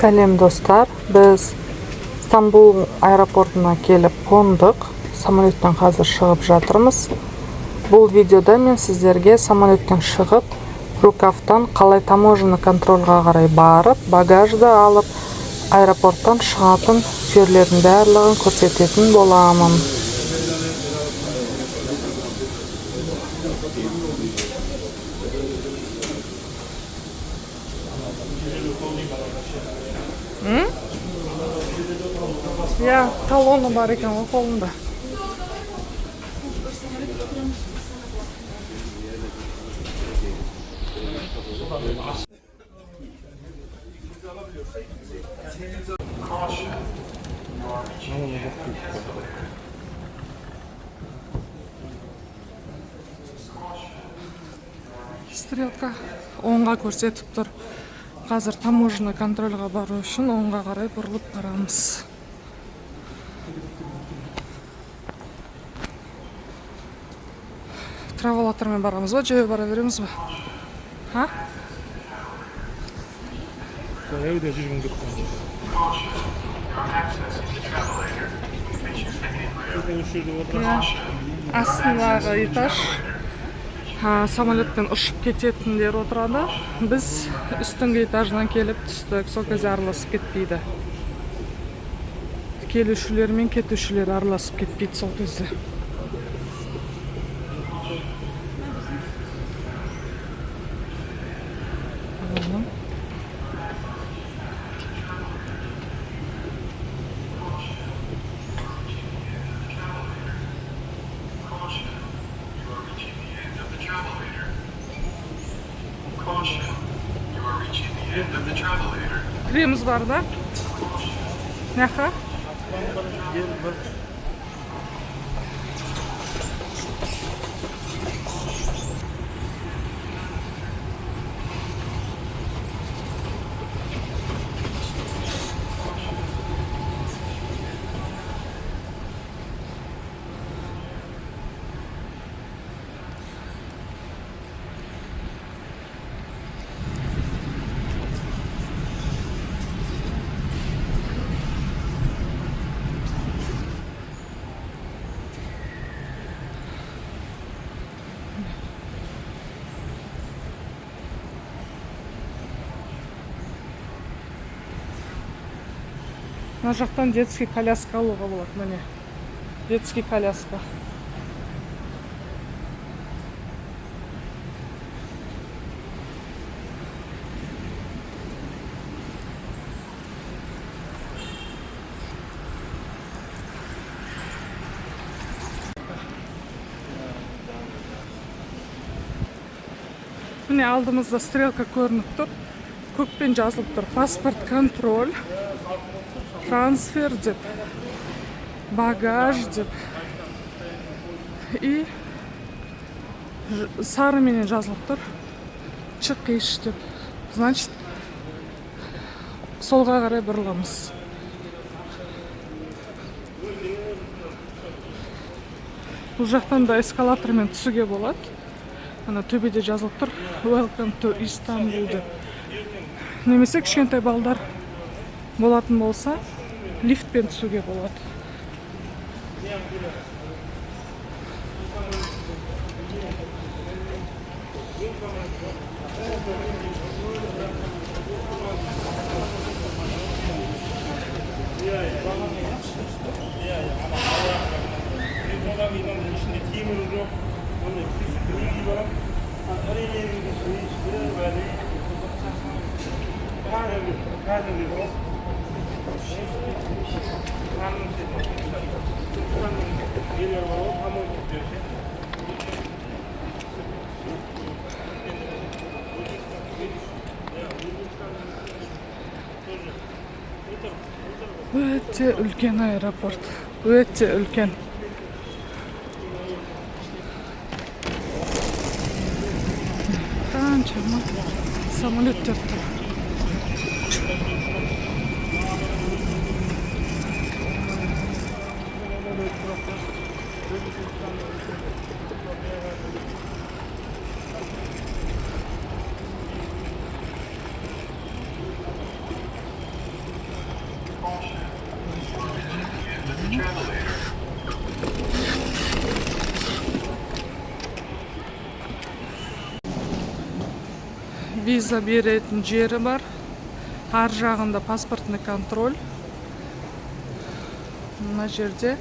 Сәлем достар, біз Стамбул аэропортына келіп қондық. Самолеттен қазір шығып жатырмыз. Бұл видеода мен сіздерге самолеттен шығып, Рукавтан қалай таможенный контрольға қарай барып, багажды алып, аэропорттан шығатын жерлердің барлығын көрсететін боламын. Ya, talonu бар екен ғой қолында. Стрелка оңға көрсетіп тұр. Қазір таможенный контрольға бару үшін оңға қарай бұрылып барамыз. Траволатормен барамыз ба, жаяу бара береміз ба? Ха? Evde жүргім келіп Астындағы этаж самолеттен ұшып кететіндер отырады. Біз үстіңгі этаждан келіп түстік, сол кезде араласып кетпейді. Келушілер мен кетушілер араласып кетпейді сол кезде. Кіреміз бар да? Няха? Мына жақтан детский коляска алуға болады, міне. Детский коляска. Міне алдымызда стрелка көрініп тұр. Көкпен жазылып тұр. Паспорт контроль. Трансфер деп, багаж деп и сарыменен жазылып тұр. Чықиш деп. Значит, солға қарай бұрыламыз. Бұл жақтан да эскалатормен түсуге болады. Ана төбеде жазылып тұр. Welcome to Istanbul деп. Немесе кішкентай балдар болатын болса, лифтпен түсуге болады. Өте үлкен аэропорт. Өте үлкен. Қаншама самолеттер тұр. Виза беретін жері бар. Ар жағында паспортный контроль. Мына жерде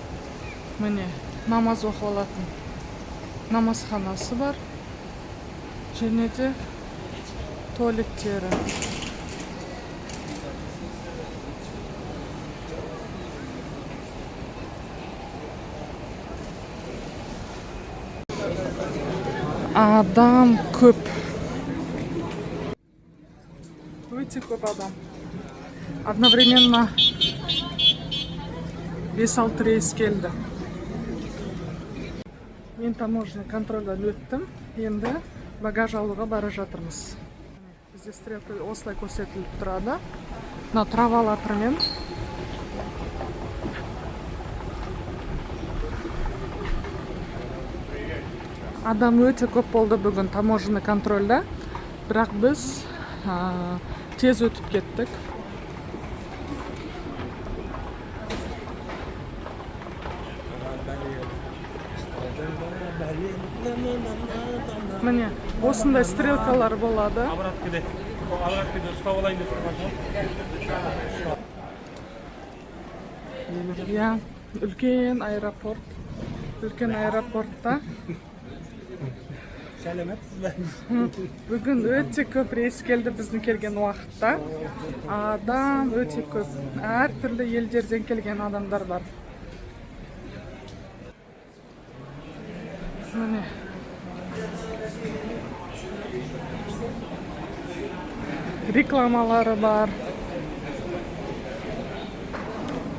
міне намаз оқып алатын намазханасы бар. Және де туалеттері. Адам көп. Өте көп адам. Одновременно 5-6 рейс келді. Мен таможня контрольдан өттім. Енді багаж алуға бара жатырмыз. Бізде стрелка осылай көрсетіліп тұрады. Мына травалатормен. Адам өте көп болды бүгін таможенный контрольда. Бірақ біз тез өтіп кеттік. Міне, осындай стрелкалар болады. Обраткеде ұстап алайын деп тұрған. Иә, үлкен аэропорт. Үлкен аэропортта. Сәлеметсіз бе? Бүгін өте көп рейс келді біздің келген уақытта. Адам өте көп. Әр түрлі елдерден келген адамдар бар. Міне. Рекламалары бар.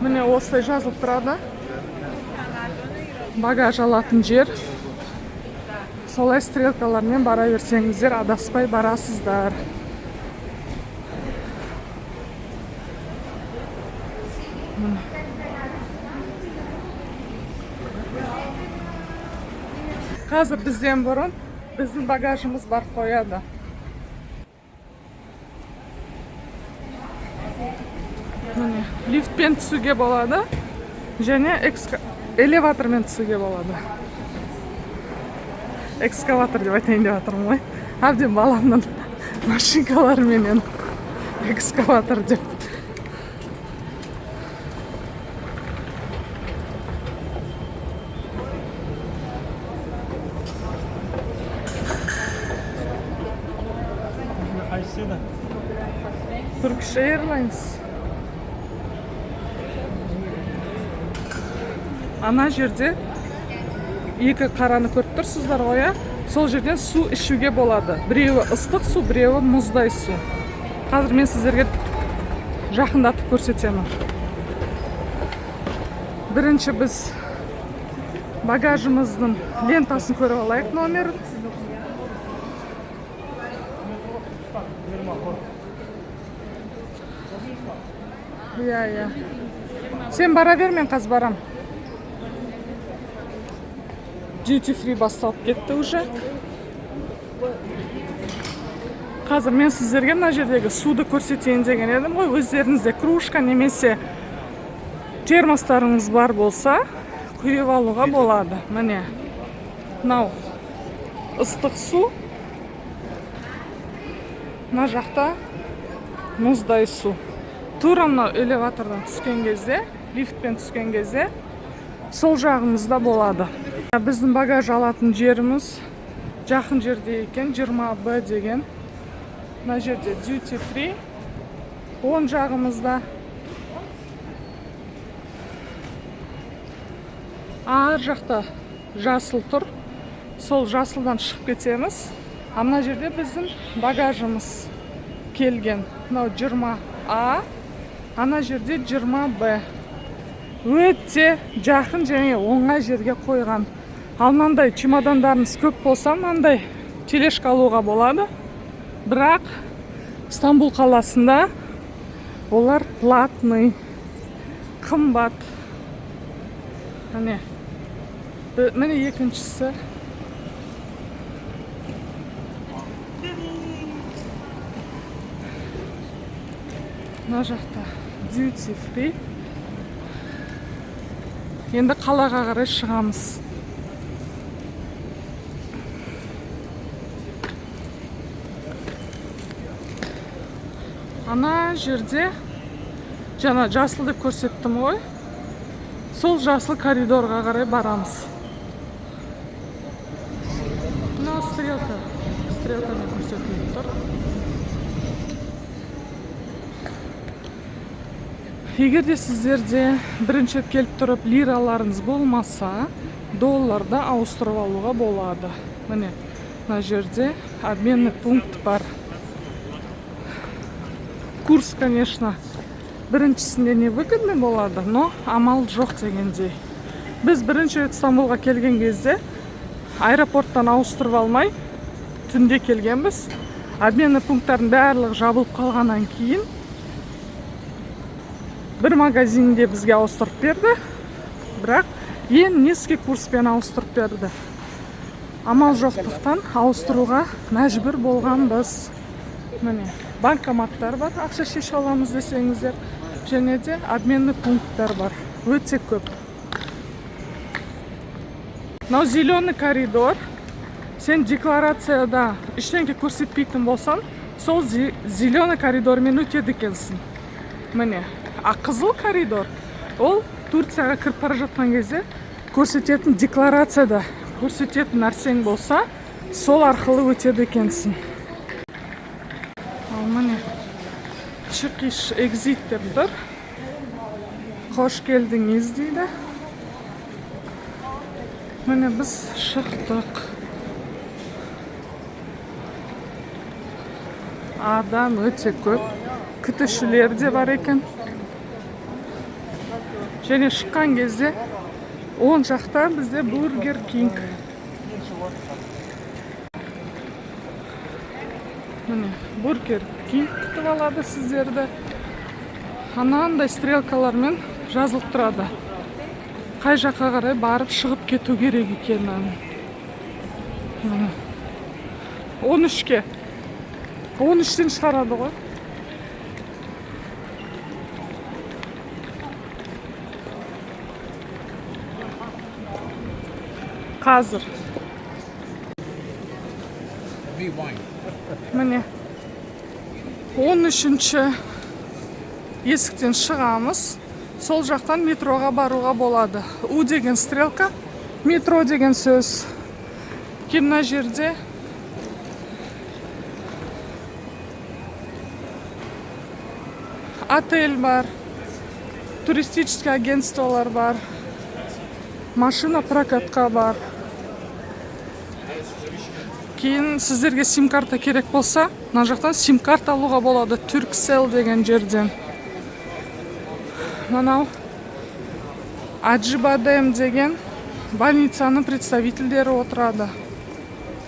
Міне осылай жазылып тұрады. Багаж алатын жер. Солай стрелкалармен бара берсеңіздер, адаспай барасыздар. Қазір бізден бұрын біздің багажымыз бар қояды. Міне, лифтпен түсуге болады, және элеватормен түсуге болады. Экскаватор деп айтайын деп жатырмын ғой. Әбден баламның машинкаларыменен экскаватор деп. Қайсысы да? Turkish Airlines. Ана жерде екі қараны көріп тұрсыздар ғой, сол жерден су ішуге болады. Біреуі ыстық су, біреуі мұздай су. Қазір мен сіздерге жақындатып көрсетемін. Бірінші біз багажымыздың лентасын көріп алайық, номер. Иә. Сен бара бер, мен қазір барам. Duty free басталып кетті уже. Қазір мен сіздерге мына жердегі суды көрсетейін деген едім ғой. Өздеріңізде кружка немесе термостарыңыз бар болса, құйып алуға болады. Міне, мынау ыстық су. Мына жақта мұздай су. Тура мынау элеватордан түскен кезде, лифтпен түскен кезде, сол жағымызда болады. Біздің багаж алатын жеріміз жақын жерде екен, 20Б деген. Мына жерде duty free. Оң жағымызда. Ар жақта жасыл тұр. Сол жасылдан шығып кетеміз. Мына жерде біздің багажымыз келген. Мынау 20А. Ана жерде 20Б. Өте жақын және оңай жерге қойған. Ал мынандай чемодандарыңыз көп болса, мынандай тележка алуға болады. Бірақ Стамбул қаласында олар платный, қымбат. Міне екіншісі. Мына жақта duty free. Енді қалаға қарай шығамыз. Ана жерде жаңа жасыл деп көрсеттім ғой. Сол жасыл коридорға қарай барамыз. Мына стрелкамен көрсетіліп тұр. Егер де сіздерде бірінші рет келіп тұрып лираларыңыз болмаса, долларды ауыстырып алуға болады. Міне, мына жерде обменный пункт бар. Курс, конечно, біріншісінде не выгодный болады, но амал жоқ дегендей. Біз бірінші рет Стамбулға келген кезде аэропорттан ауыстырып алмай, түнде келгенбіз. Обменный пункттардың барлығы жабылып қалғаннан кейін бір магазинде бізге ауыстырып берді, бірақ ең низкий курспен ауыстырып берді. Амал жоқтықтан ауыстыруға мәжбүр болғанбыз. Міне, банкоматтар бар, ақша шешіп аламыз десеңіздер, және де обменный пункттар бар, өте көп. Мынау зеленый коридор. Сен декларацияда ештеңе көрсетпейтін болсаң, сол зеленый коридормен өтеді екенсің. Міне, а қызыл коридор, ол Турцияға кіріп бара жатқан кезде көрсететін декларацияда көрсететін нәрсең болса, сол арқылы өтеді екенсің. Ал міне, шығыш экзит деп тұр. Қош келдіңіз дейді. Міне біз шықтық. Адам өте көп. Күтушілер де бар екен. Және шыққан кезде оң жақта бізде Бургер Кинг. Міне, Бургер Кинг күтіп алады сіздерді. Анандай стрелкалармен жазылып тұрады. Қай жаққа қарай барып шығып кету керек екенін. 13-ке. 13-тен шығарады ғой. Қазір. Міне, 13-ші есіктен шығамыз. Сол жақтан метроға баруға болады. У деген стрелка, метро деген сөз. Мына жерде отель бар, туристический агентстволар бар, машина прокатқа бар. Кейін сіздерге сим-карта керек болса, мына жақтан сим-карта алуға болады, Turkcell деген жерден. Мынау Acıbadem деген больницаның представительдері отырады.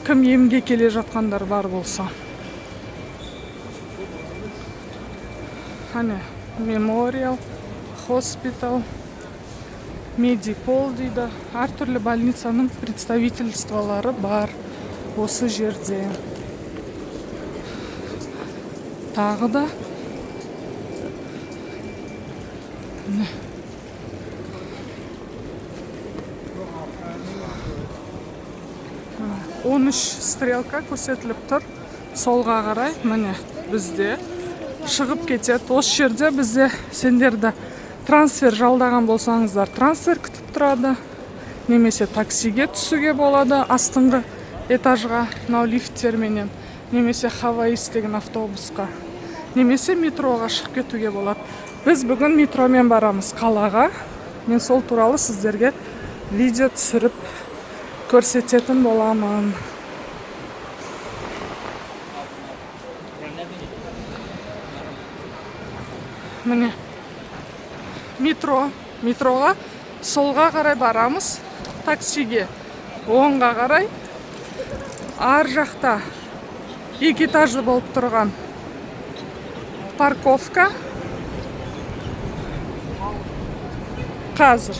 Кім емге келе жатқандар бар болса. Ане, Memorial, Hospital, Medipol дейді. Әртүрлі больницаның представительстволары бар осы жерде. Тағы да 13 стрелка көрсетіліп тұр. Солға қарай, міне, бізде шығып кетеді. Осы жерде бізде сендерді трансфер жалдаған болсаңыздар, трансфер күтіп тұрады. Немесе таксиге түсуге болады, астыңғы этажға, мынау лифттерменен. Немесе Хаваис деген автобусқа. Немесе метроға шығып кетуге болады. Біз бүгін метромен барамыз қалаға. Мен сол туралы сіздерге видео түсіріп көрсететін боламын. Міне, метроға солға қарай барамыз, таксиге оңға қарай. Ар жақта екі этажды болып тұрған парковка. Қазір